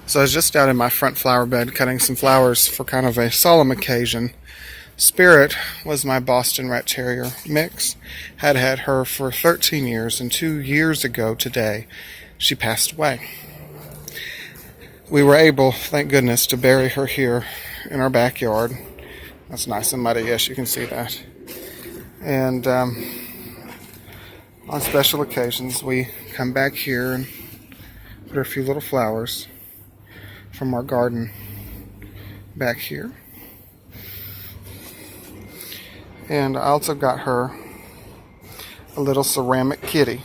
So I was just out in my front flower bed cutting some flowers for kind of a solemn occasion. Spirit was my Boston Rat Terrier mix. Had her for 13 years, and 2 years ago today, she passed away. We were able, thank goodness, to bury her here in our backyard. That's nice and muddy, yes, you can see that. And on special occasions, we come back here and put a few little flowers from our garden back here. And I also got her a little ceramic kitty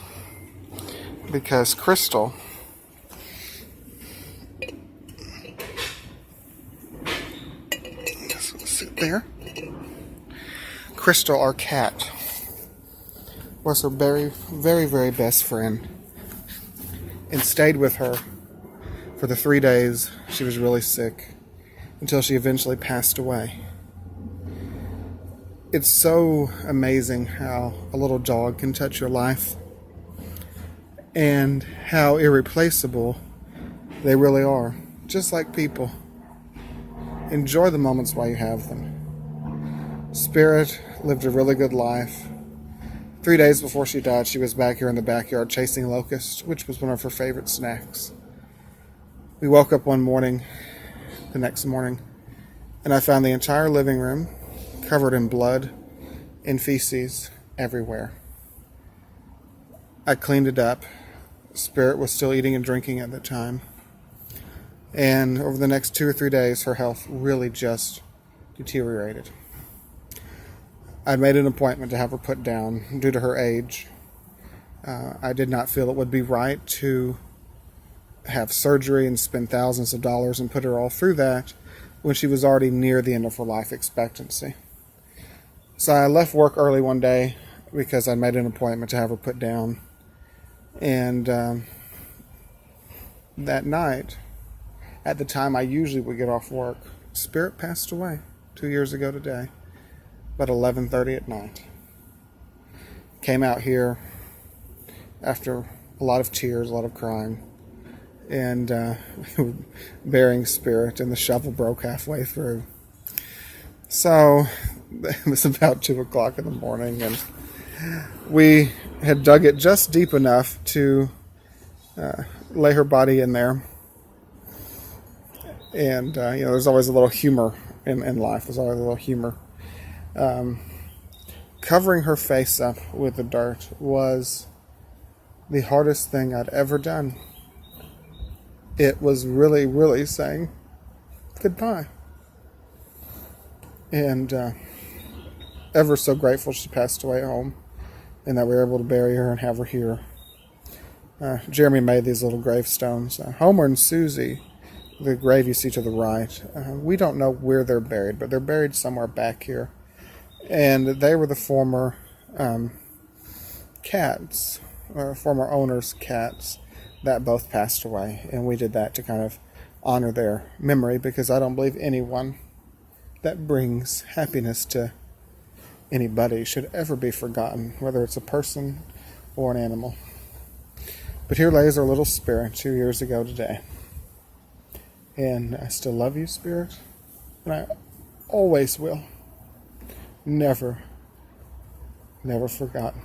because Crystal sit there. Crystal, our cat, was her very, very, very best friend and stayed with her for the 3 days she was really sick until she eventually passed away. It's so amazing how a little dog can touch your life and how irreplaceable they really are. Just like people. Enjoy the moments while you have them. Spirit lived a really good life. 3 days before she died, she was back here in the backyard chasing locusts, which was one of her favorite snacks. We woke up the next morning, and I found the entire living room covered in blood and feces everywhere. I cleaned it up. Spirit was still eating and drinking at the time. And over the next 2 or 3 days, her health really just deteriorated. I made an appointment to have her put down due to her age. I did not feel it would be right to have surgery and spend thousands of dollars and put her all through that when she was already near the end of her life expectancy. So I left work early one day because I made an appointment to have her put down. And that night, at the time I usually would get off work, Spirit passed away 2 years ago today, about 11:30 at night. Came out here after a lot of tears, a lot of crying, and burying Spirit, and the shovel broke halfway through. So it was about 2 o'clock in the morning, and we had dug it just deep enough to lay her body in there. And, there's always a little humor in life. There's always a little humor. Covering her face up with the dirt was the hardest thing I'd ever done. It was really, really saying goodbye. And ever so grateful she passed away at home and that we were able to bury her and have her here. Jeremy made these little gravestones. Homer and Susie, the grave you see to the right, we don't know where they're buried, but they're buried somewhere back here. And they were the former cats, former owners' cats that both passed away. And we did that to kind of honor their memory, because I don't believe anyone that brings happiness to anybody should ever be forgotten, whether it's a person or an animal. But here lays our little Spirit 2 years ago today. And I still love you, Spirit. And I always will. Never, never forgotten.